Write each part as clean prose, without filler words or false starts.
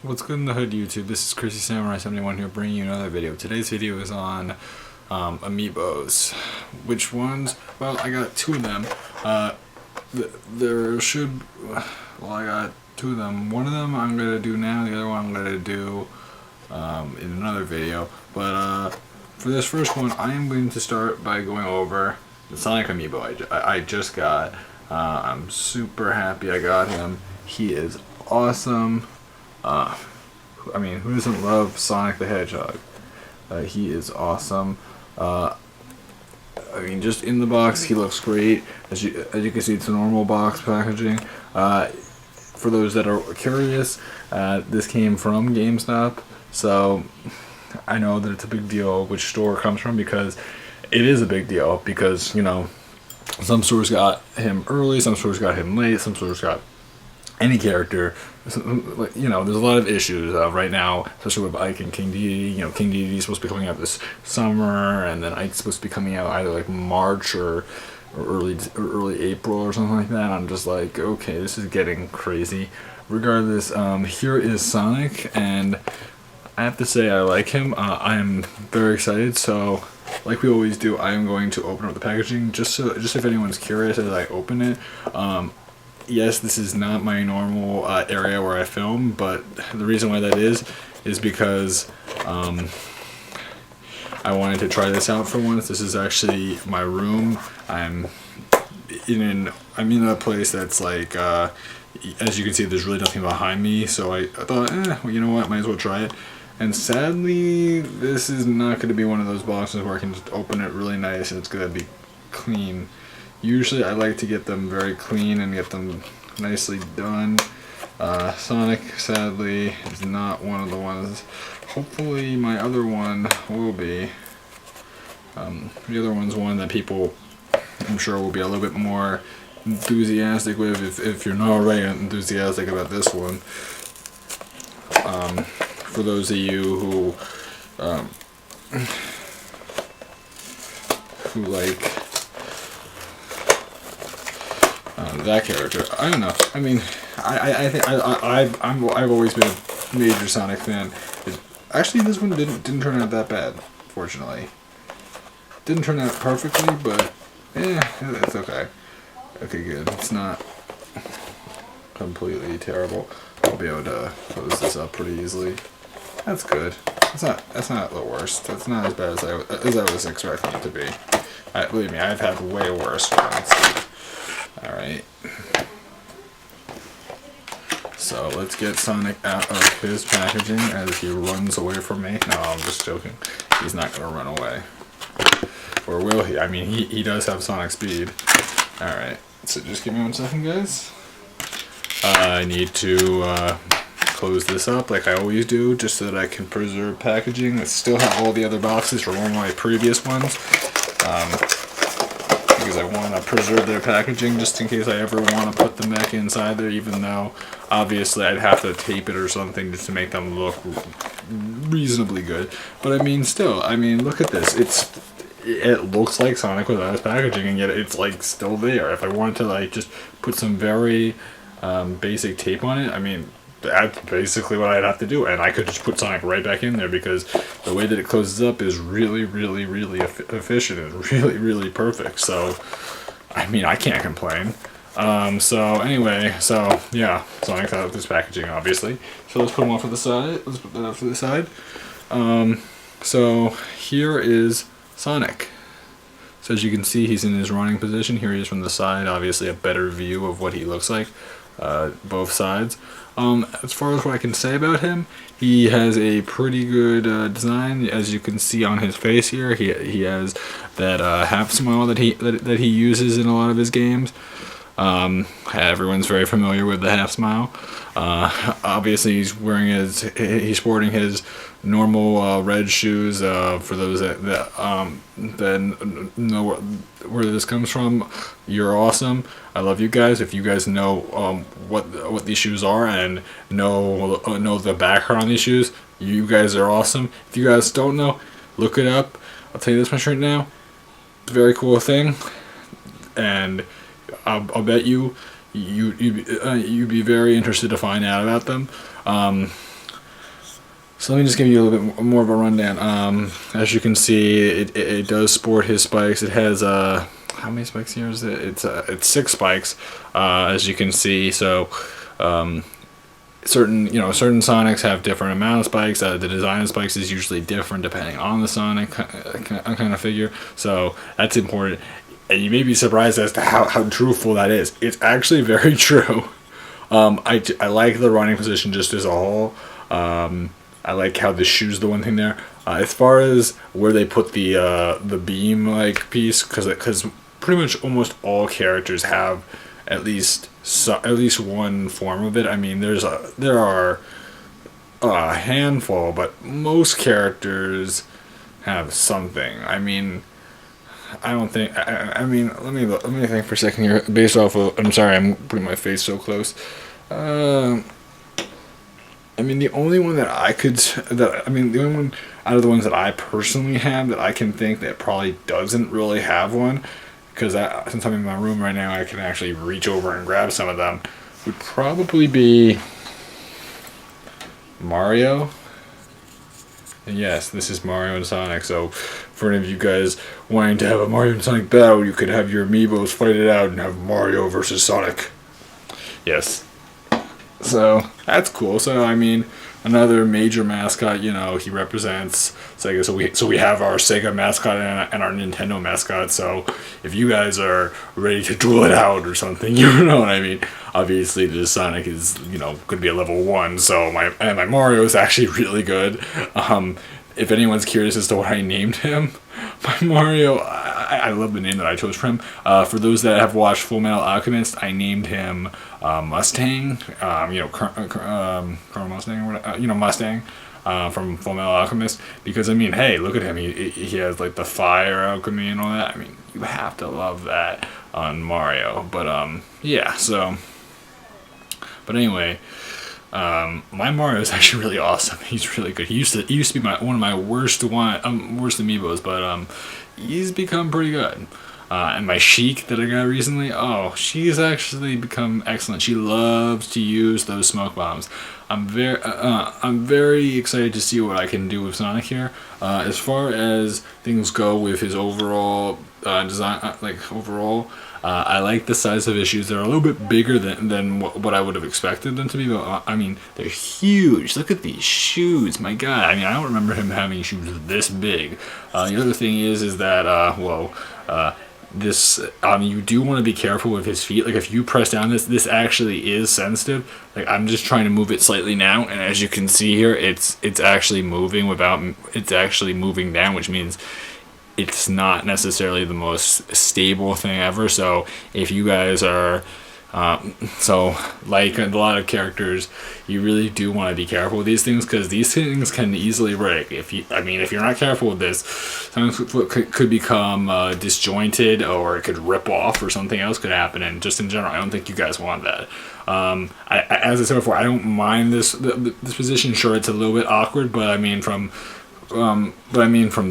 What's good in the hood, YouTube? This is Chrissy Samurai 71 here, bringing you another video. Today's video is on amiibos. Which ones? Well, I got two of them. I got two of them. One of them I'm gonna do now. The other one I'm gonna do in another video. But for this first one, I am going to start by going over the Sonic amiibo I just got. I'm super happy I got him. He is awesome. I mean, who doesn't love Sonic the Hedgehog? He is awesome. I mean, just in the box, he looks great. As you can see, it's a normal box packaging. For those that are curious, this came from GameStop, so I know that it's a big deal which store it comes from, because it is a big deal, because, you know, some stores got him early, some stores got him late, some stores got any character. You know, there's a lot of issues right now, especially with Ike and King Dedede. You know, King Dedede is supposed to be coming out this summer, and then Ike's supposed to be coming out either like March or early April or something like that. I'm just like, okay, this is getting crazy. Regardless, here is Sonic, and I have to say I like him. I am very excited. So, like we always do, I am going to open up the packaging just if anyone's curious as I open it. Yes, this is not my normal area where I film, but the reason why that is because I wanted to try this out for once. This is actually my room. I'm in a place that's like, as you can see, there's really nothing behind me, so I thought, well, you know what, might as well try it. And sadly, this is not going to be one of those boxes where I can just open it really nice and it's going to be clean. Usually I like to get them very clean and get them nicely done. Sonic, sadly, is not one of the ones. Hopefully my other one will be. The other one's one that people, I'm sure, will be a little bit more enthusiastic with, if you're not already enthusiastic about this one. For those of you who like that character, I don't know. I mean, I think I've always been a major Sonic fan. Actually, this one didn't turn out that bad. Fortunately, didn't turn out perfectly, but it's okay. Okay, good. It's not completely terrible. I'll be able to close this up pretty easily. That's good. That's not the worst. That's not as bad as I was expecting it to be. Believe me, I've had way worse ones. Alright. So let's get Sonic out of his packaging as he runs away from me. No, I'm just joking. He's not going to run away. Or will he? I mean, he does have Sonic speed. Alright. So just give me 1 second, guys. I need to close this up like I always do, just so that I can preserve packaging. I still have all the other boxes from all my previous ones. Because I want to preserve their packaging just in case I ever want to put them back inside there, even though obviously I'd have to tape it or something just to make them look reasonably good. But I mean, still, I mean, look at this. It looks like Sonic without his packaging, and yet it's like still there. If I wanted to like just put some very basic tape on it, I mean, that's basically what I'd have to do, and I could just put Sonic right back in there, because the way that it closes up is really efficient and really perfect. So, I mean, I can't complain. So anyway, so yeah, Sonic's out of this packaging, obviously. So let's put him off to the side. Let's put that off to the side. So here is Sonic. So as you can see, he's in his running position. Here he is from the side. Obviously, a better view of what he looks like. Both sides. As far as what I can say about him, he has a pretty good design. As you can see on his face here, he has that half smile that he uses in a lot of his games. Everyone's very familiar with the half smile. Obviously, he's sporting his normal red shoes. For those that know where this comes from, you're awesome. I love you guys. If you guys know what these shoes are and know the background on these shoes, you guys are awesome. If you guys don't know, look it up. I'll tell you this much right now. It's a very cool thing, and I'll bet you'd be very interested to find out about them. So let me just give you a little bit more of a rundown. As you can see, it does sport his spikes. It has how many spikes here is it? It's 6 spikes, as you can see. So certain Sonics have different amount of spikes. The design of spikes is usually different depending on the Sonic kind of figure. So that's important. And you may be surprised as to how truthful that is. It's actually very true. I like the running position just as a whole. I like how the shoe's the one thing there. As far as where they put the beam like piece, because pretty much almost all characters have at least one form of it. I mean, there are a handful, but most characters have something. I mean, I don't think. I mean, let me think for a second here. Based off of, I'm sorry, I'm putting my face so close. I mean, the only one that the only one out of the ones that I personally have that I can think that probably doesn't really have one, because since I'm in my room right now, I can actually reach over and grab some of them, would probably be Mario. And yes, this is Mario and Sonic, so for any of you guys wanting to have a Mario and Sonic battle, you could have your amiibos fight it out and have Mario versus Sonic. Yes. So that's cool. So I mean, another major mascot. He represents Sega. So we have our Sega mascot and our Nintendo mascot. So if you guys are ready to duel it out or something, you know what I mean. Obviously, the Sonic is could be a level 1. So my Mario is actually really good. If anyone's curious as to what I named him, my Mario, I love the name that I chose for him. For those that have watched Full Metal Alchemist, I named him Mustang. Colonel Mustang, or whatever, Mustang from Full Metal Alchemist. Because I mean, hey, look at him. He has like the fire alchemy and all that. I mean, you have to love that on Mario. But yeah. So, but anyway. My Mario is actually really awesome. He's really good. He used to be one of my worst amiibos, but he's become pretty good. And my Sheik that I got recently, she's actually become excellent. She loves to use those smoke bombs. I'm very excited to see what I can do with Sonic here. As far as things go with his overall design, overall. I like the size of his shoes. They're a little bit bigger than what I would have expected them to be, but I mean, they're huge. Look at these shoes. My God. I mean, I don't remember him having shoes this big. The other thing is that, you do want to be careful with his feet. Like, if you press down this actually is sensitive. Like, I'm just trying to move it slightly now, and as you can see here, it's actually moving it's actually moving down, which means it's not necessarily the most stable thing ever. So if you guys are like a lot of characters, you really do want to be careful with these things, because these things can easily break. If you're not careful with this, sometimes could become disjointed, or it could rip off, or something else could happen. And just in general, I don't think you guys want that. As I said before, I don't mind this position. Sure, it's a little bit awkward, but I mean from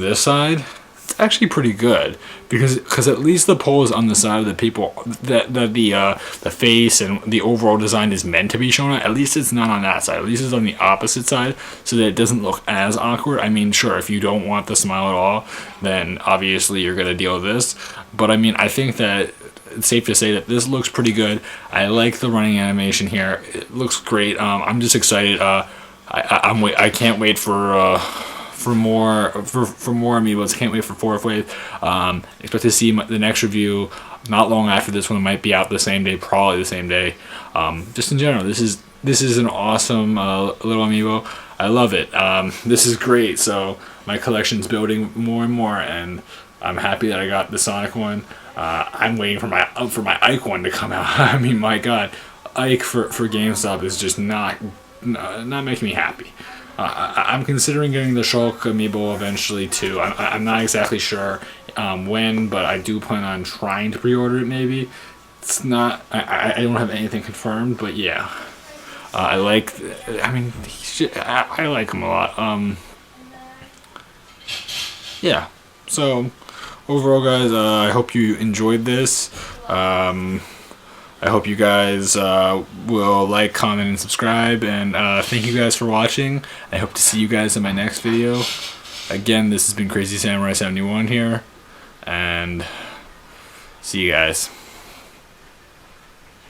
this side, it's actually pretty good, because at least the pole is on the side of the people that the face and the overall design is meant to be shown on. At least it's not on that side. At least it's on the opposite side, so that it doesn't look as awkward. I mean, sure, if you don't want the smile at all, then obviously you're gonna deal with this. But I mean, I think that it's safe to say that this looks pretty good. I like the running animation here. It looks great. I'm just excited. I can't wait for more amiibos. Can't wait for 4th wave. Expect to see the next review not long after this one. It might be out the same day, probably the same day. Just in general, this is an awesome little amiibo. I love it. This is great. So my collection's building more and more, and I'm happy that I got the Sonic one. I'm waiting for my Ike one to come out. I mean, my God, Ike for GameStop is just not making me happy. I'm considering getting the Shulk amiibo eventually too. I'm not exactly sure when, but I do plan on trying to pre-order it. Maybe it's not. I don't have anything confirmed, but yeah, I like him a lot. Yeah. So overall, guys, I hope you enjoyed this. I hope you guys will like, comment, and subscribe. And thank you guys for watching. I hope to see you guys in my next video. Again, this has been Crazy Samurai 71 here. And see you guys.